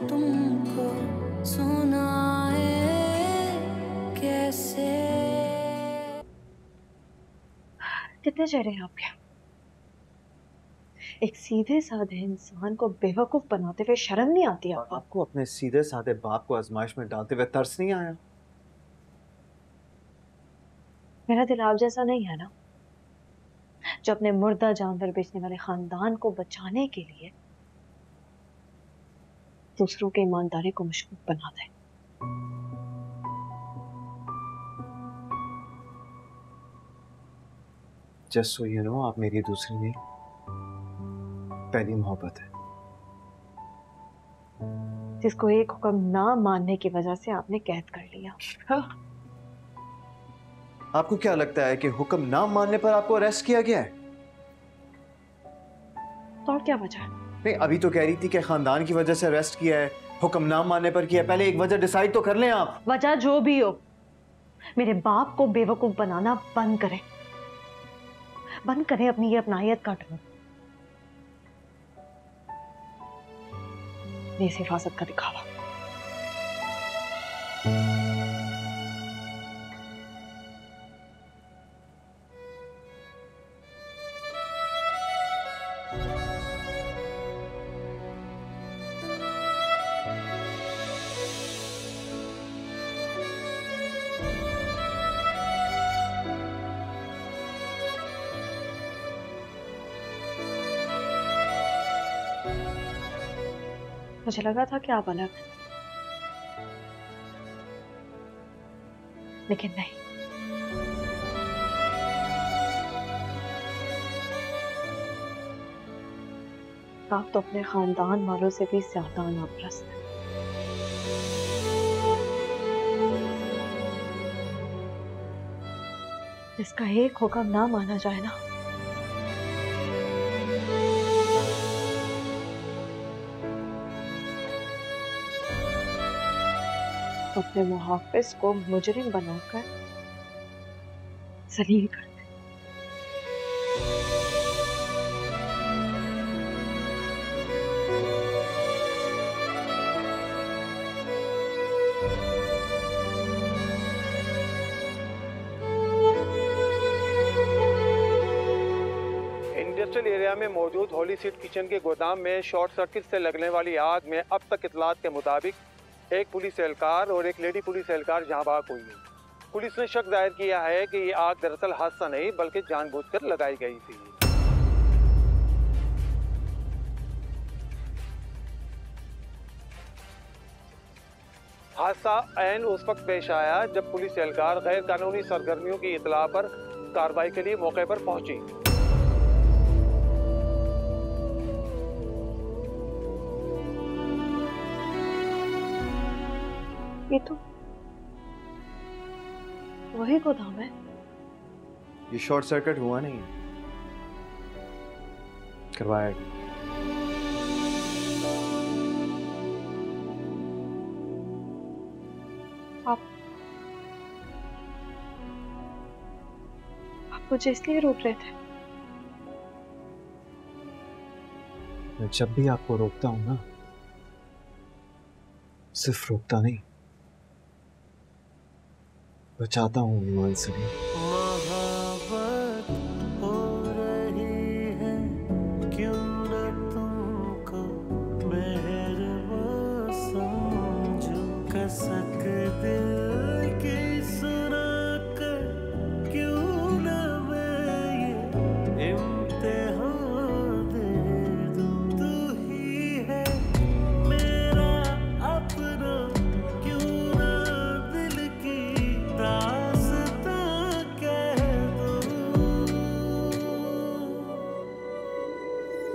तुमको सुनाए कैसे। कितने चेहरे हैं आपके? एक सीधे साधे इंसान को बेवकूफ बनाते हुए शर्म नहीं आती आपको? आपको अपने सीधे साधे बाप को आजमाइश में डालते हुए तरस नहीं आया? मेरा दिल आप जैसा नहीं है ना, जो अपने मुर्दा जानवर बेचने वाले खानदान को बचाने के लिए दूसरों की ईमानदारी को मशकूक बना दे। जस्ट सो यू नो, आप मेरी दूसरी नहीं, पहली मोहब्बत है। जिसको एक हुक्म ना मानने की वजह से आपने कैद कर लिया। आपको क्या लगता है कि हुक्म ना मानने पर आपको अरेस्ट किया गया है? तो और क्या वजह है? नहीं, अभी तो कह रही थी कि खानदान की वजह से अरेस्ट किया है, हुक्म ना मानने पर किया। पहले एक वजह डिसाइड तो कर लें आप। वजह जो भी हो, मेरे बाप को बेवकूफ बनाना बंद करें। बंद करें अपनी ये अपनाहियत का ढोंग, इस हिफाजत का दिखावा। मुझे लगा था कि आप अलग हैं, लेकिन नहीं। आप तो अपने खानदान वालों से भी ज्यादा नापरस्त हैं। जिसका एक हुक्म ना माना जाए ना, तो अपने मुहाफिज को मुजरिम बनाकर जलील कर। इंडस्ट्रियल एरिया में मौजूद होली सीड किचन के गोदाम में शॉर्ट सर्किट से लगने वाली आग में अब तक इतलात के मुताबिक एक पुलिस एहलकार और एक लेडी पुलिस एहलकार जहां भाग हुई है। पुलिस ने शक जाहिर किया है कि ये आग दरअसल हादसा नहीं बल्कि जानबूझकर लगाई गई थी। हादसा ऐन उस वक्त पेश आया जब पुलिस एहलकार गैर कानूनी सरगर्मियों की इतला पर कार्रवाई के लिए मौके पर पहुंची। ये तो वही गोदाम है। ये शॉर्ट सर्किट हुआ नहीं, करवाया गया। आप मुझे इसलिए रोक रहे थे? मैं जब भी आपको रोकता हूं ना, सिर्फ रोकता नहीं, बचाता हूँ ईमान से भी। हो रही है क्यों न तुमको मेहरबान समझो, कसक दिल की सुना कर क्यों न मैं ये इम्तिहान दे दूं। तू ही है मेरा अपना, क्यों ना दिल की दास्तां कह दूं।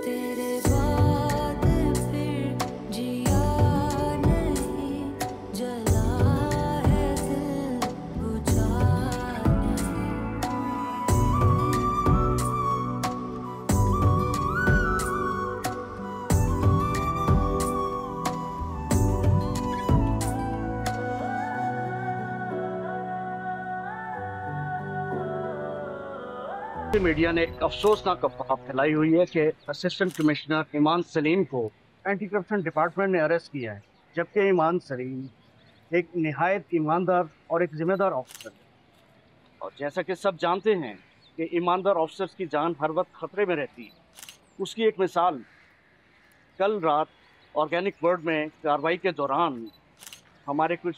तेरे बाद फिर जिया नहीं, जला है दिल बुझा नहीं। मीडिया ने एक अफसोसनाक अफवाह फैलाई हुई है कि असिस्टेंट कमिश्नर ईमान सलीम को एंटी करप्शन डिपार्टमेंट ने अरेस्ट किया है। जबकि ईमान सलीम एक निहायत ईमानदार और एक जिम्मेदार ऑफिसर है। और जैसा कि सब जानते हैं कि ईमानदार ऑफिसर्स की जान हर वक्त खतरे में रहती है, उसकी एक मिसाल कल रात ऑर्गेनिक वर्ल्ड में कार्रवाई के दौरान हमारे कुछ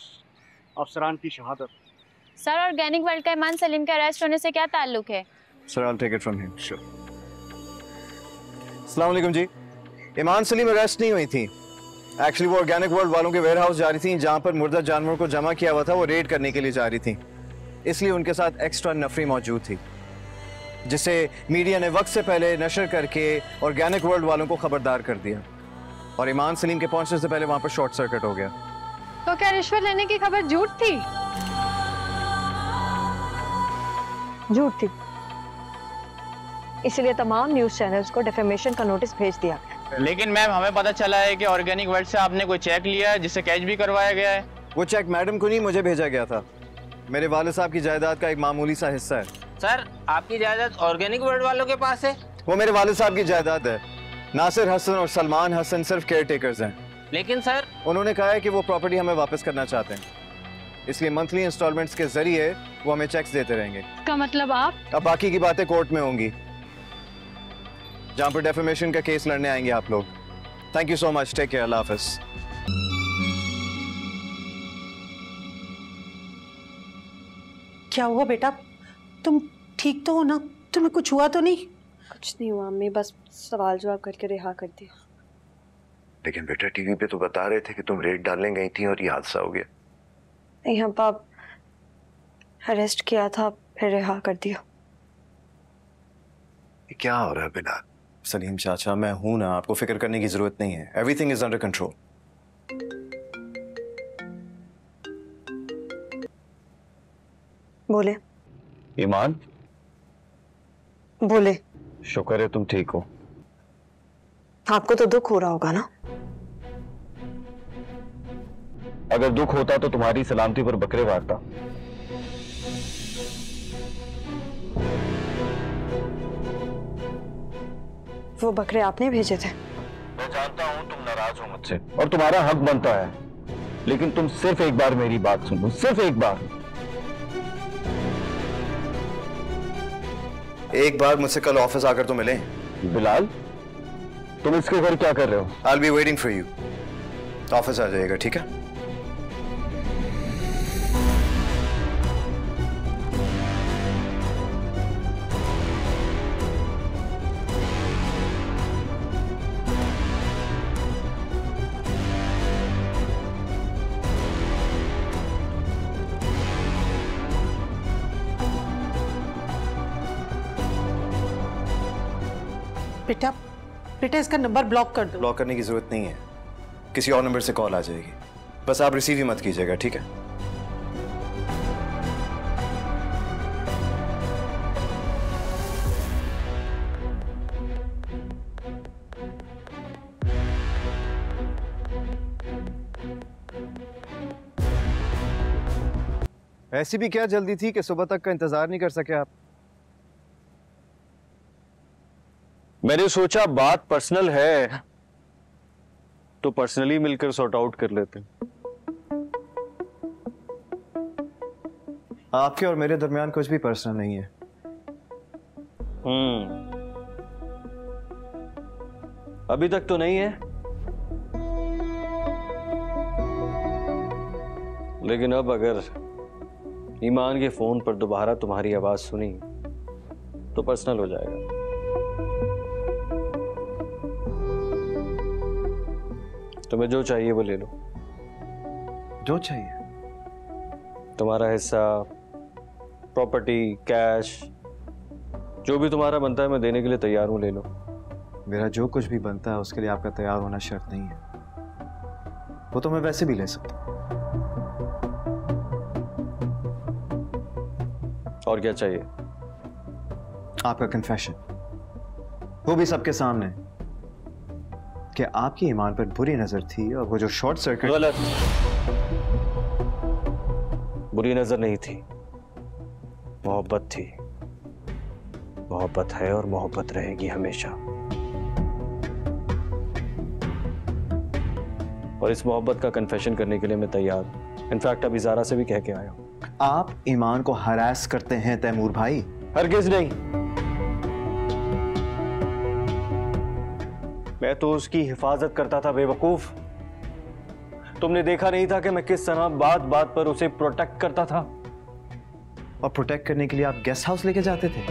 अफसरान की शहादत। सर, ऑर्गेनिक वर्ल्ड का ईमान सलीम के अरेस्ट होने से क्या ताल्लुक है? Sir I will take it from him. Sure. अस्सलाम वालेकुम जी। ईमान सलीम अरेस्ट नहीं हुई थी। एक्चुअली वो ऑर्गेनिक वर्ल्ड वालों के वेयर हाउस जा रही थी, जहां पर मुर्दा जानवरों को जमा किया हुआ था, वो रेड करने के लिए जा रही थी, इसलिए उनके साथ एक्स्ट्रा नफरी मौजूद थी, जिसे मीडिया ने वक्त से पहले नशर करके ऑर्गेनिक वर्ल्ड वालों को खबरदार कर दिया और ईमान सलीम के पहुंचने से पहले वहां पर शॉर्ट सर्किट हो गया। तो क्या रिश्वत लेने की खबर झूठ थी? झूठ थी, इसलिए तमाम न्यूज चैनल्स को डिफेमेशन का नोटिस भेज दिया। लेकिन मैम हमें पता चला है कि ऑर्गेनिक वर्ल्ड से आपने कोई चेक लिया है जिसे कैश भी करवाया गया है। वो चेक मैडम को नहीं, मुझे भेजा गया था। मेरे वालिद साहब की जायदाद का एक मामूली सा हिस्सा है। सर, आपकी जायदाद ऑर्गेनिक वर्ल्ड वालों के पास है? वो मेरे वालिद साहब की जायदाद है। नासिर हसन और सलमान हसन सिर्फ केयर टेकर्स हैं। लेकिन सर, उन्होंने कहा है कि वो प्रॉपर्टी हमें वापस करना चाहते हैं, इसलिए मंथली इंस्टॉलमेंट्स के जरिए वो हमें चेक्स देते रहेंगे। का मतलब आप? अब बाकी की बातें कोर्ट में होंगी, जहां पर डेफेमेशन का केस लड़ने आएंगे आप लोग। Thank you so much, take care, अल्लाह हाफिज। क्या हुआ बेटा, तुम ठीक तो हो ना? तुम्हें कुछ हुआ तो नहीं? कुछ नहीं हुआ अम्मी, बस सवाल जवाब करके रिहा कर दिया। लेकिन बेटा टीवी पे तो बता रहे थे कि तुम रेड डालने गई थी और ये हादसा हो गया। नहीं अब्बा, अरेस्ट किया था फिर रिहा कर दिया। ये क्या हो रहा है बिलाल? सलीम चाचा, मैं हूं ना, आपको फिक्र करने की जरूरत नहीं है। Everything is under control. बोले ईमान, बोले। शुक्र है तुम ठीक हो। आपको तो दुख हो रहा होगा ना? अगर दुख होता तो तुम्हारी सलामती पर बकरे वारता। वो बकरे आपने भेजे थे? मैं जानता हूं तुम नाराज हो मुझसे और तुम्हारा हक बनता है, लेकिन तुम सिर्फ एक बार मेरी बात सुन लो, सिर्फ एक बार। एक बार मुझसे कल ऑफिस आकर तो मिलें। बिलाल, तुम इसके घर क्या कर रहे हो? I will be waiting for you. Office आ जाइएगा, ठीक है? बेटा बेटा इसका नंबर ब्लॉक कर दो। ब्लॉक करने की जरूरत नहीं है, किसी और नंबर से कॉल आ जाएगी, बस आप रिसीव ही मत कीजिएगा, ठीक है? ऐसी भी क्या जल्दी थी कि सुबह तक का इंतजार नहीं कर सके आप? मैंने सोचा बात पर्सनल है तो पर्सनली मिलकर सॉर्ट आउट कर लेते। आपके और मेरे दरमियान कुछ भी पर्सनल नहीं है। अभी तक तो नहीं है, लेकिन अब अगर ईमान के फोन पर दोबारा तुम्हारी आवाज सुनी तो पर्सनल हो जाएगा। तुम्हें जो चाहिए वो ले लो। जो चाहिए? तुम्हारा हिस्सा, प्रॉपर्टी, कैश, जो भी तुम्हारा बनता है मैं देने के लिए तैयार हूं, ले लो। मेरा जो कुछ भी बनता है उसके लिए आपका तैयार होना शर्त नहीं है, वो तो मैं वैसे भी ले सकता हूं। और क्या चाहिए? आपका कन्फेशन, वो भी सबके सामने, कि आपकी ईमान पर बुरी नजर थी और वो जो शॉर्ट सर्किट। गलत, बुरी नजर नहीं थी, मोहब्बत थी। मोहब्बत है और मोहब्बत रहेगी हमेशा। और इस मोहब्बत का कन्फेशन करने के लिए मैं तैयार हूँ। इनफैक्ट अभी ज़ारा से भी कह के आया हूँ। आप ईमान को हरास करते हैं तैमूर भाई? हरगिज़ नहीं। मैं तो उसकी हिफाजत करता था बेवकूफ। तुमने देखा नहीं था कि मैं किस तरह बात बात पर उसे प्रोटेक्ट करता था? और प्रोटेक्ट करने के लिए आप गेस्ट हाउस लेके जाते थे?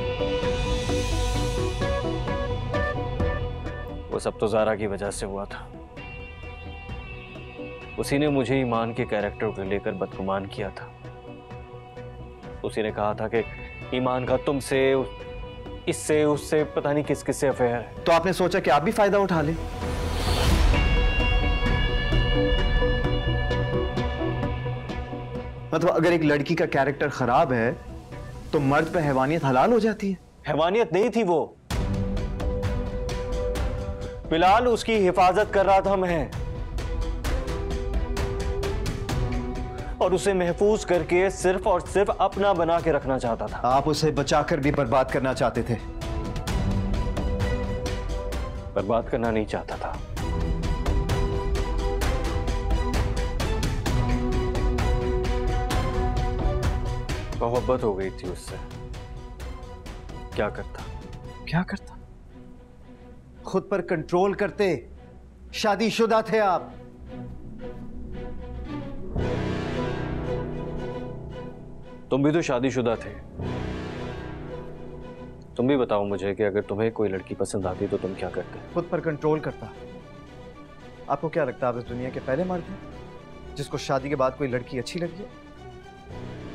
वो सब तो ज़ारा की वजह से हुआ था। उसी ने मुझे ईमान के कैरेक्टर को लेकर बदगुमान किया था। उसी ने कहा था कि ईमान का तुमसे, इससे, उससे, पता नहीं किस किस से अफेयर है। तो आपने सोचा कि आप भी फायदा उठा लें? मतलब अगर एक लड़की का कैरेक्टर खराब है तो मर्द पे हैवानियत हलाल हो जाती है? हैवानियत नहीं थी वो, बिलाल उसकी हिफाजत कर रहा था मैं, और उसे महफूज करके सिर्फ और सिर्फ अपना बना के रखना चाहता था। आप उसे बचाकर भी बर्बाद करना चाहते थे? बर्बाद करना नहीं चाहता था। मोहब्बत हो गई थी उससे। क्या करता? क्या करता? खुद पर कंट्रोल करते। शादीशुदा थे आप। तुम भी तो शादीशुदा थे। तुम भी बताओ मुझे कि अगर तुम्हें कोई लड़की पसंद आती तो तुम क्या करते? खुद पर कंट्रोल करता। आपको क्या लगता है आप इस दुनिया के पहले मर्द हैं जिसको शादी के बाद कोई लड़की अच्छी लगी है?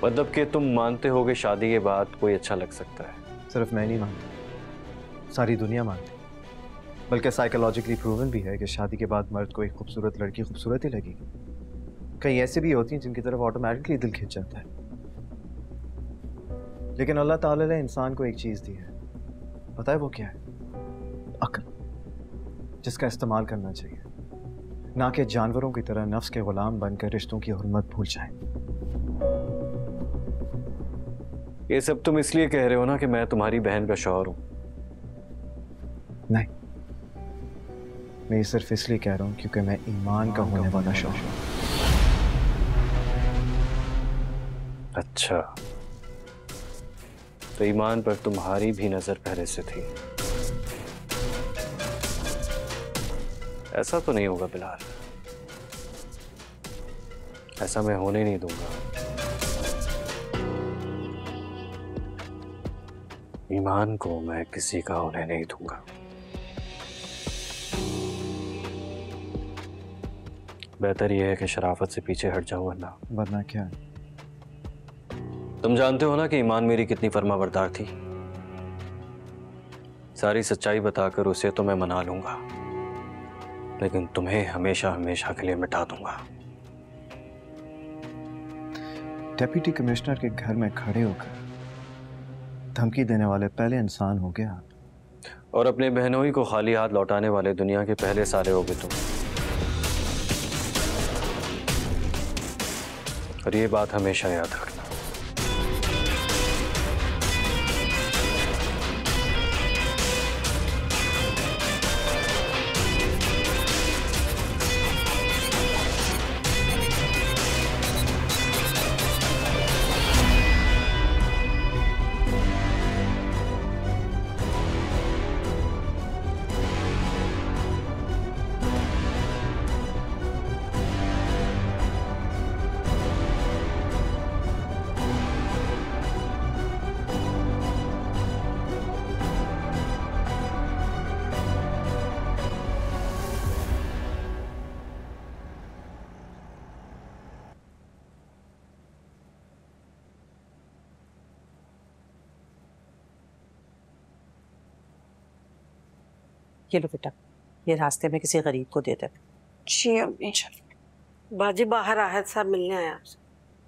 मतलब कि तुम मानते हो कि शादी के बाद कोई अच्छा लग सकता है? सिर्फ मैं नहीं मानता, सारी दुनिया मानती। बल्कि साइकोलॉजिकली प्रूवन भी है कि शादी के बाद मर्द को एक खूबसूरत लड़की खूबसूरत ही लगेगी। कई ऐसे भी होती हैं जिनकी तरफ ऑटोमेटिकली दिल खिंच जाता है। लेकिन अल्लाह ताला ने इंसान को एक चीज दी है, पता है वो क्या है? अक्ल, जिसका इस्तेमाल करना चाहिए, ना कि जानवरों की तरह नफ्स के गुलाम बनकर रिश्तों की हुर्मत भूल जाएं। ये सब तुम इसलिए कह रहे हो ना कि मैं तुम्हारी बहन का शौहर हूं? नहीं, मैं ये सिर्फ इसलिए कह रहा हूं क्योंकि मैं ईमान का होने वाला शौहर हूं। अच्छा, तो ईमान पर तुम्हारी भी नजर पहले से थी। ऐसा तो नहीं होगा बिलाल, ऐसा मैं होने नहीं दूंगा। ईमान को मैं किसी का होने नहीं दूंगा। बेहतर यह है कि शराफत से पीछे हट जाओ, वरना क्या? तुम जानते हो ना कि ईमान मेरी कितनी फर्माबरदार थी। सारी सच्चाई बताकर उसे तो मैं मना लूंगा, लेकिन तुम्हें हमेशा हमेशा के लिए मिटा दूंगा। डेप्यूटी कमिश्नर के घर में खड़े होकर धमकी देने वाले पहले इंसान हो गया आप। और अपने बहनों ही को खाली हाथ लौटाने वाले दुनिया के पहले साले हो गए तुम। और ये बात हमेशा याद रखना। ये लो बेटा, ये रास्ते में किसी गरीब को दे दे। जी अम्मी। बाजी बाहर आहद साहब मिलने आया आपसे।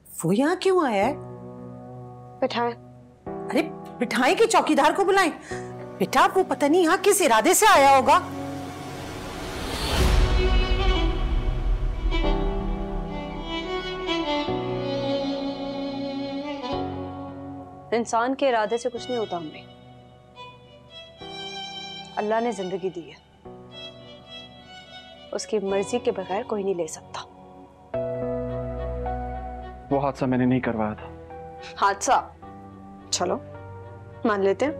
वो यहाँ क्यों आया है? बिठाए। अरे बिठाए कि चौकीदार को बुलाएं? बेटा वो पता नहीं यहाँ किस इरादे से आया होगा। इंसान के इरादे से कुछ नहीं होता अम्मी। अल्लाह ने जिंदगी दी है, उसकी मर्जी के बगैर कोई नहीं ले सकता। वो हादसा मैंने नहीं करवाया था। हादसा? चलो मान लेते हैं।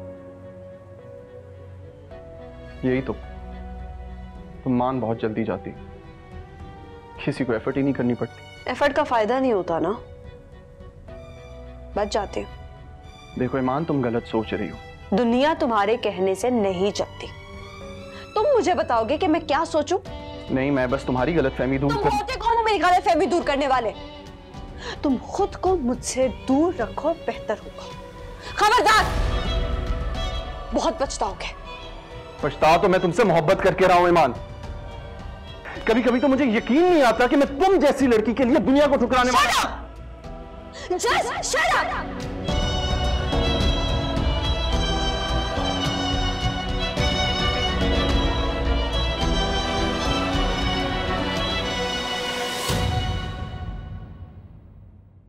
यही तो, तुम मान बहुत जल्दी जाती, किसी को एफर्ट ही नहीं करनी पड़ती। एफर्ट का फायदा नहीं होता ना, बच जाते हैं। देखो ईमान, तुम गलत सोच रही हो। दुनिया तुम्हारे कहने से नहीं चलती। तुम मुझे बताओगे कि मैं क्या सोचूं? नहीं, मैं बस तुम्हारी गलतफहमी दूर तुम होते कौन हो मेरी गलतफहमी दूर करने वाले? तुम खुद को मुझसे दूर रखो, बेहतर होगा। खबरदार, बहुत पछताओगे। पछता तो मैं तुमसे मोहब्बत करके रहा हूं ईमान। कभी कभी तो मुझे यकीन नहीं आता कि मैं तुम जैसी लड़की के लिए दुनिया को ठुकराने वाला। Just shut up!